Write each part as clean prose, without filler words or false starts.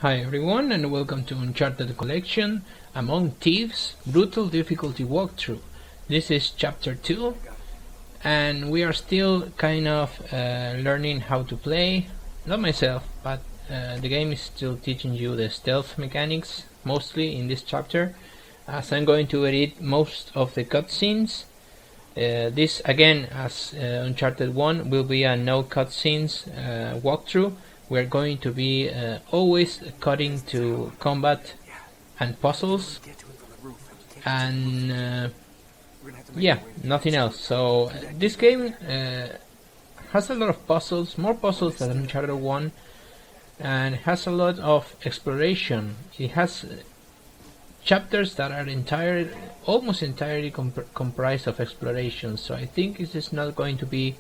Hi everyone and welcome to Uncharted Collection Among Thieves Brutal Difficulty Walkthrough. This is chapter 2 and we are still kind of learning how to play. Not myself, but the game is still teaching you the stealth mechanics mostly in this chapter, as I'm going to edit most of the cutscenes. This again, as Uncharted 1, will be a no cutscenes walkthrough. We're going to be always cutting to combat and puzzles, and yeah, nothing else. So this game has a lot of puzzles, more puzzles than Uncharted 1, and has a lot of exploration. It has chapters that are almost entirely comprised of exploration, so I think this is not going to be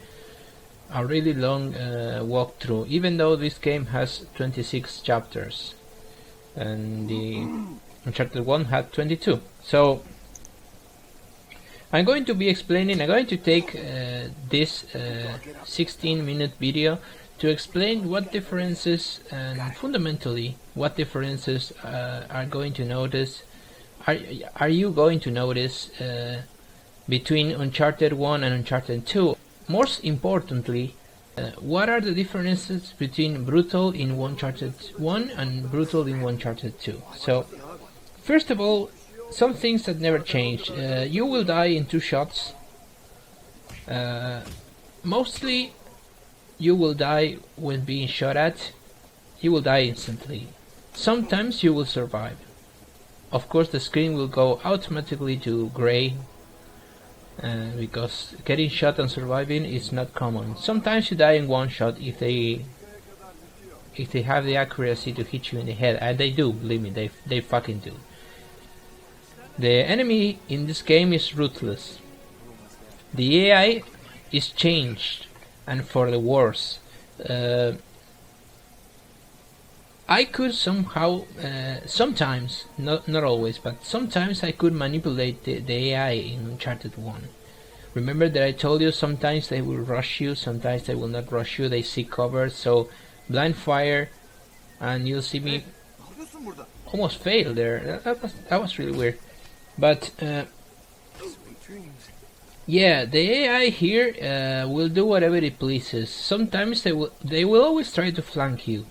a really long walkthrough, even though this game has 26 chapters and the Uncharted 1 had 22. So I'm going to be explaining, I'm going to take this 16-minute video to explain what differences and fundamentally what differences are going to notice. Are you going to notice between Uncharted 1 and Uncharted 2? Most importantly, what are the differences between brutal in Uncharted 1 and brutal in Uncharted 2? So, first of all, some things that never change. You will die in 2 shots. Mostly, you will die when being shot at. You will die instantly. Sometimes you will survive. Of course, the screen will go automatically to gray, because getting shot and surviving is not common. Sometimes you die in 1 shot if they have the accuracy to hit you in the head, and they do, believe me, they fucking do. The enemy in this game is ruthless. The AI is changed, and for the worse. I could somehow, sometimes, not always, but sometimes I could manipulate the AI in Uncharted 1. Remember that I told you sometimes they will rush you, sometimes they will not rush you, they see cover, so blind fire, and you'll see me almost fail there. That was really weird. But yeah, the AI here will do whatever it pleases. Sometimes they will always try to flank you.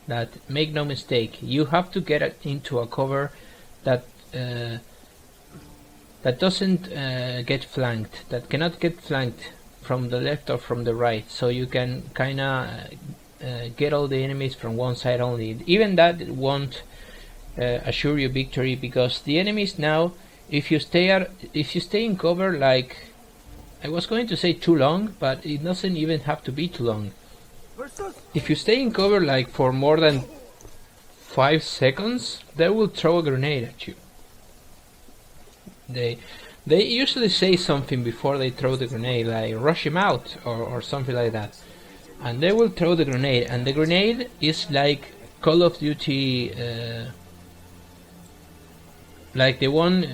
That, make no mistake, you have to get into a cover that doesn't get flanked, that cannot get flanked from the left or from the right, so you can kinda get all the enemies from one side only. Even that won't assure you victory, because the enemies now, if you stay in cover, like, I was going to say too long, but it doesn't even have to be too long. If you stay in cover like for more than 5 seconds, they will throw a grenade at you. They usually say something before they throw the grenade, like rush him out or something like that. And they will throw the grenade, and the grenade is like Call of Duty, like the one,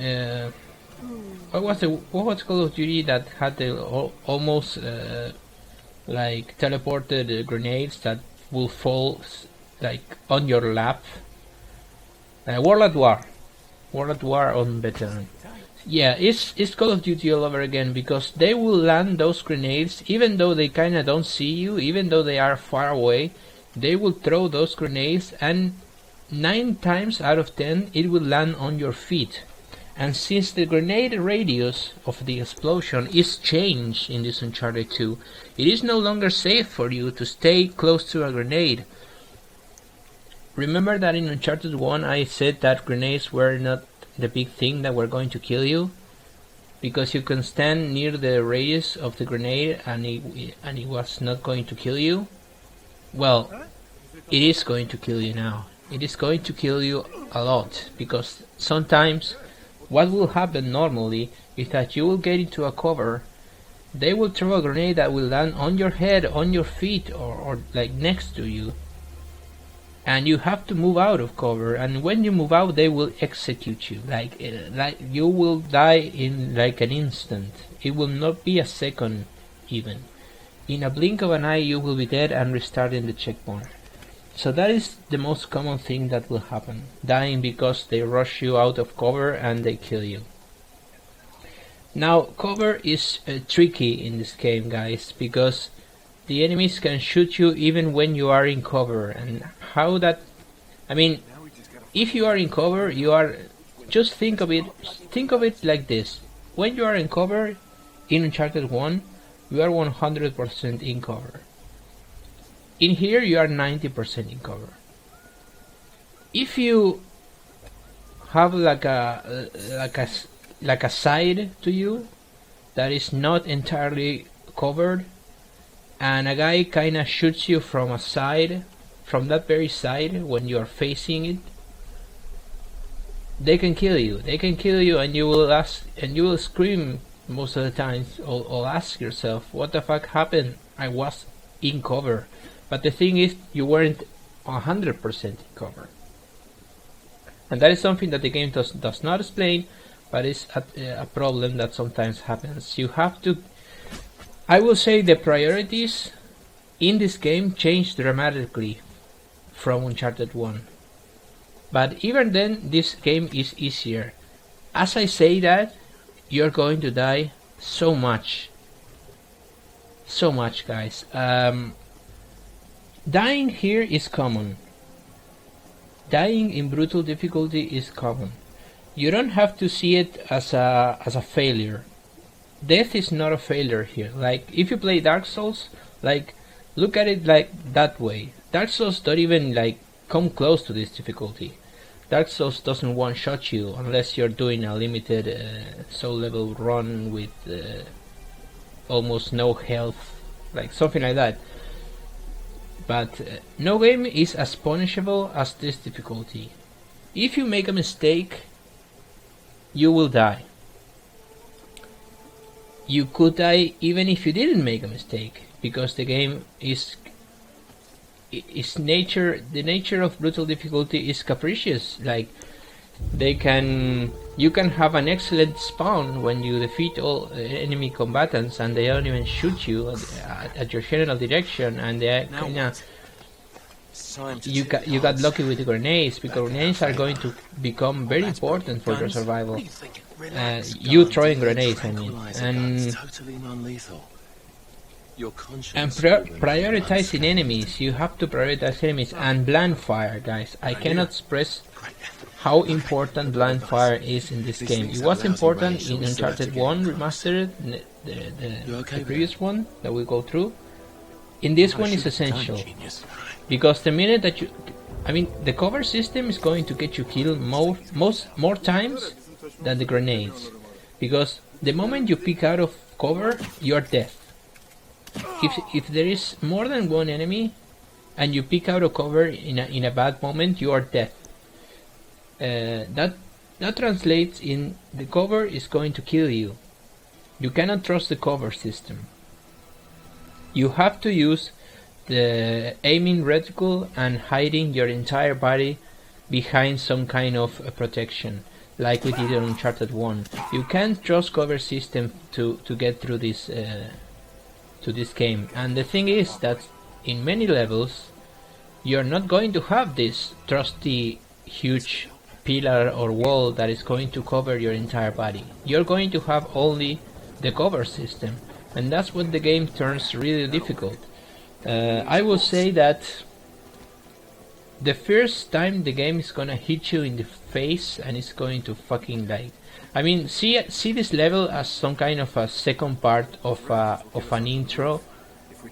what was Call of Duty that had the almost like teleported grenades that will fall like on your lap? World at War on veteran. Yeah, it's Call of Duty all over again, because they will land those grenades even though they kinda don't see you, even though they are far away. They will throw those grenades, and 9 times out of 10 it will land on your feet. And since the grenade radius of the explosion is changed in this Uncharted 2, it is no longer safe for you to stay close to a grenade. Remember that in Uncharted 1 I said that grenades were not the big thing that were going to kill you, because you can stand near the radius of the grenade and it was not going to kill you? Well, it is going to kill you now. It is going to kill you a lot, because sometimes what will happen normally is that you will get into a cover, they will throw a grenade that will land on your head, on your feet, or like next to you, and you have to move out of cover, and when you move out they will execute you, like you will die in like an instant. It will not be a second even. In a blink of an eye you will be dead and restarting the checkpoint. So that is the most common thing that will happen. Dying because they rush you out of cover and they kill you. Now, cover is tricky in this game, guys, because the enemies can shoot you even when you are in cover. And how that... I mean, if you are in cover, you are... Just think of it like this. When you are in cover, in Uncharted 1, you are 100% in cover. In here, you are 90% in cover. If you have like a side to you that is not entirely covered, and a guy kinda shoots you from a side, from that very side when you are facing it, they can kill you. They can kill you, and you will scream most of the times, or ask yourself, what the fuck happened? I was in cover. But the thing is, you weren't 100% in cover. And that is something that the game does not explain, but it's a problem that sometimes happens. You have to... I will say the priorities in this game change dramatically from Uncharted 1. But even then, this game is easier. As I say that, you're going to die so much. So much, guys. Dying here is common. Dying in brutal difficulty is common. You don't have to see it as a failure. Death is not a failure here. Like, if you play Dark Souls, like, look at it like that way. Dark Souls don't even like come close to this difficulty. Dark Souls doesn't one-shot you unless you're doing a limited soul level run with almost no health, like something like that. But no game is as punishable as this difficulty. If you make a mistake, you will die. You could die even if you didn't make a mistake, because the game is nature. The nature of brutal difficulty is capricious. Like, you can have an excellent spawn when you defeat all enemy combatants, and they don't even shoot you at your general direction, and they kinda... You got lucky with the grenades, because grenades are going to become very important for your survival. You throwing grenades, I mean, and prioritizing enemies. You have to prioritize enemies and blind fire, guys. I cannot express how important blind fire is in this game. It was important in Uncharted 1 Remastered, the previous one that we go through. In this one, it's essential. Because the minute that the cover system is going to get you killed more times than the grenades. Because the moment you pick out of cover, you're dead. If there is more than one enemy, and you pick out of cover in a bad moment, you are dead. That translates in the cover is going to kill you. You cannot trust the cover system. You have to use the aiming reticle and hiding your entire body behind some kind of protection, like we did on Uncharted 1. You can't trust cover system to get through this to this game. And the thing is that in many levels you're not going to have this trusty huge pillar or wall that is going to cover your entire body. You're going to have only the cover system, and that's what the game turns really difficult. I will say that the first time the game is gonna hit you in the face and it's going to fucking like... I mean, see this level as some kind of a second part of an intro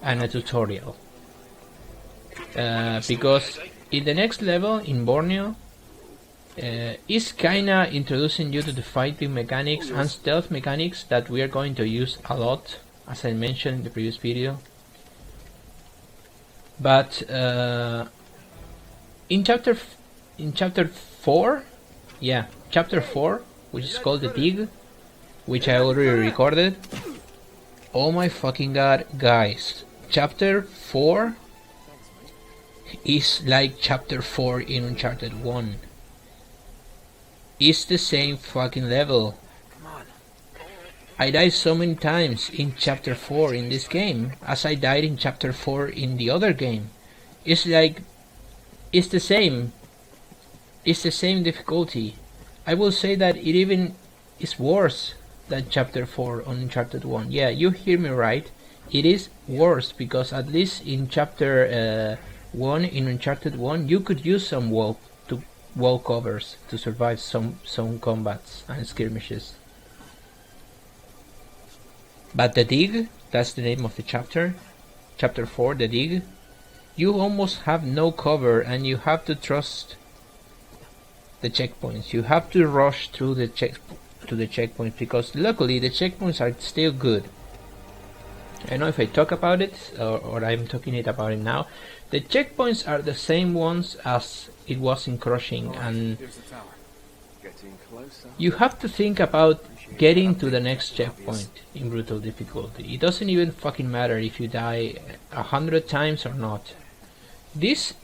and a tutorial. Because in the next level, in Borneo, is kinda introducing you to the fighting mechanics and stealth mechanics that we are going to use a lot, as I mentioned in the previous video. But in chapter 4, chapter 4, which is called the Dig, which I already recorded. Oh my fucking god, guys! Chapter 4 is like chapter 4 in Uncharted 1. It's the same fucking level. I died so many times in chapter 4 in this game as I died in chapter 4 in the other game. It's like it's the same. It's the same difficulty. I will say that it even is worse than Chapter 4 on Uncharted 1. Yeah, you hear me right. It is worse because at least in Chapter 1 in Uncharted 1 you could use some wall covers to survive some combats and skirmishes. But the dig, that's the name of the chapter, Chapter 4, the dig, you almost have no cover and you have to trust the checkpoints. You have to rush through the checkpoints because luckily the checkpoints are still good. I don't know if I talk about it or I'm talking about it now. The checkpoints are the same ones as it was in Crushing, and you have to think about getting to the next checkpoint in brutal difficulty. It doesn't even fucking matter if you die 100 times or not. This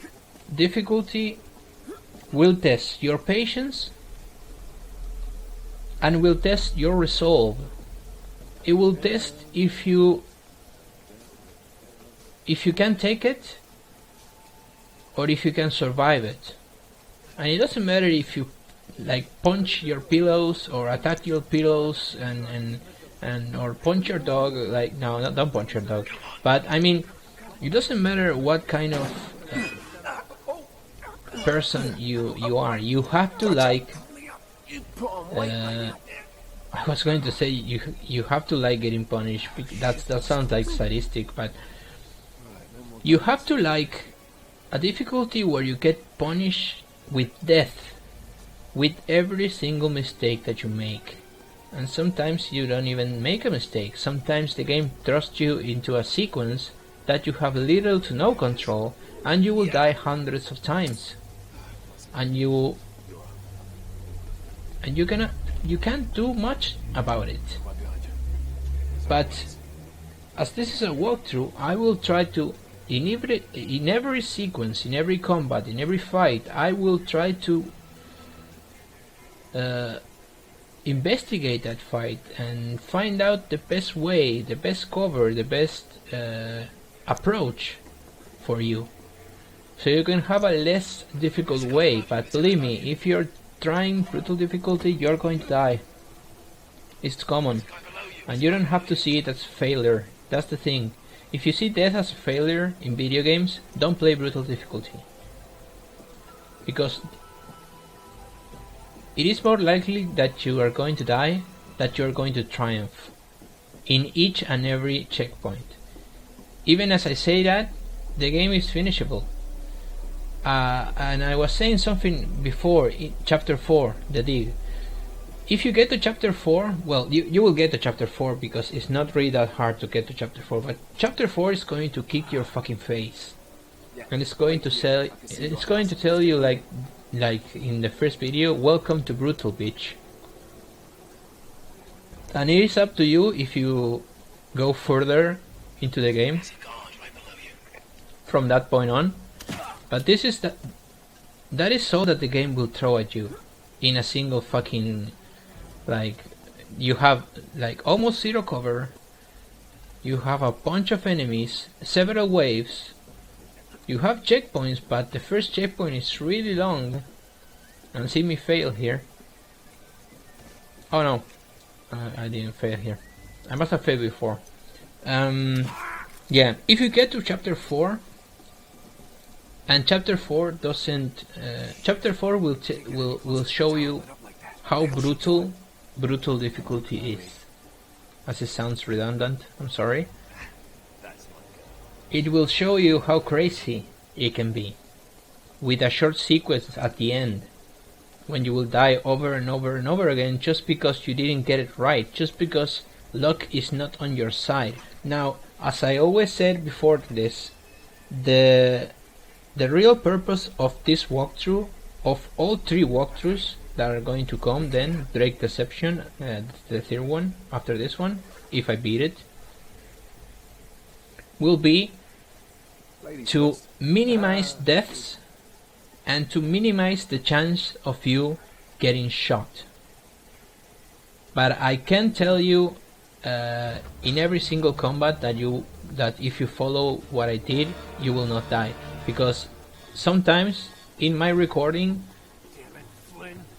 difficulty will test your patience and will test your resolve. It will test if you can take it or if you can survive it. And it doesn't matter if you like punch your pillows or attack your pillows and or punch your dog. Like, no, don't punch your dog. But I mean, it doesn't matter what kind of person you are. You have to like I was going to say you have to like getting punished. That sounds like sadistic, but you have to like a difficulty where you get punished with death with every single mistake that you make. And sometimes you don't even make a mistake. Sometimes the game thrusts you into a sequence that you have little to no control, and you will die hundreds of times. And you can't do much about it. But as this is a walkthrough, I will try to in every sequence, in every combat, in every fight, I will try to investigate that fight and find out the best way, the best cover, the best approach for you, so you can have a less difficult way. But believe me, if you're trying brutal difficulty, you're going to die. It's common, and you don't have to see it as failure. That's the thing. If you see death as a failure in video games, don't play brutal difficulty, because it is more likely that you are going to die than you are going to triumph in each and every checkpoint. Even as I say that, the game is finishable. And I was saying something before in Chapter 4, the dig. If you get to Chapter 4, well, you will get to Chapter 4 because it's not really that hard to get to Chapter 4. But Chapter 4 is going to kick your fucking face, and it's going to tell you like in the first video, welcome to brutal, bitch. And it is up to you if you go further into the game from that point on. But this is that is so that the game will throw at you in a single fucking, like, you have like almost zero cover, you have a bunch of enemies, several waves, you have checkpoints, but the first checkpoint is really long. And see me fail here. Oh no, I didn't fail here. I must have failed before. Yeah, if you get to Chapter 4, and Chapter 4 doesn't, Chapter 4 will show you how brutal difficulty is. As it sounds redundant, I'm sorry. It will show you how crazy it can be, with a short sequence at the end, when you will die over and over and over again just because you didn't get it right, just because luck is not on your side. Now, as I always said before this, the real purpose of this walkthrough, of all three walkthroughs that are going to come, then Drake Deception, the third one after this one, if I beat it, will be to minimize deaths and to minimize the chance of you getting shot. But I can tell you in every single combat that if you follow what I did, you will not die, because sometimes in my recording,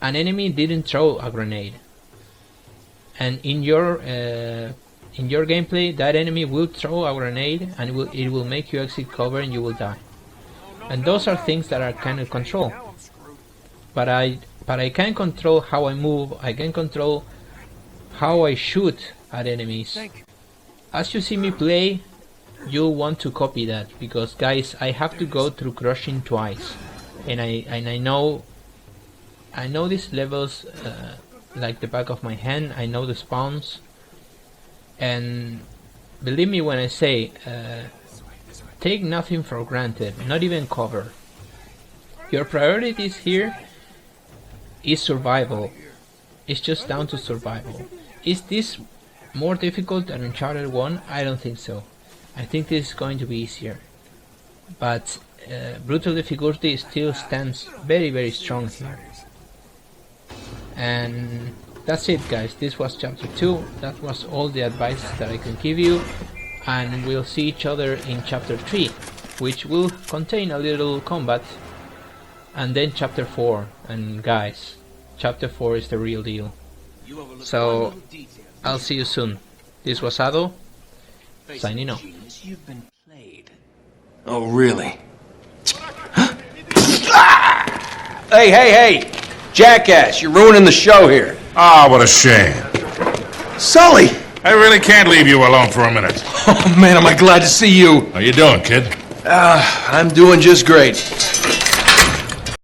an enemy didn't throw a grenade, and in your gameplay, that enemy will throw a grenade, and it will make you exit cover, and you will die. And those are things that I cannot control. But I can control how I move. I can control how I shoot at enemies. As you see me play, you'll want to copy that, because guys, I have to go through crushing twice, and I know these levels like the back of my hand. I know the spawns, and believe me when I say, take nothing for granted, not even cover. Your priorities here is survival. It's just down to survival. Is this more difficult than Uncharted 1? I don't think so. I think this is going to be easier. But brutal difficulty still stands very, very strong here. And that's it, guys. This was chapter 2. That was all the advice that I can give you. And we'll see each other in chapter 3, which will contain a little combat. And then chapter 4. And guys, chapter 4 is the real deal. So I'll see you soon. This was Hado, signing off. You've been played. Oh, really? Hey! Jackass, you're ruining the show here. Ah, what a shame. Sully! I really can't leave you alone for a minute. Oh, man, am I glad to see you. How you doing, kid? I'm doing just great.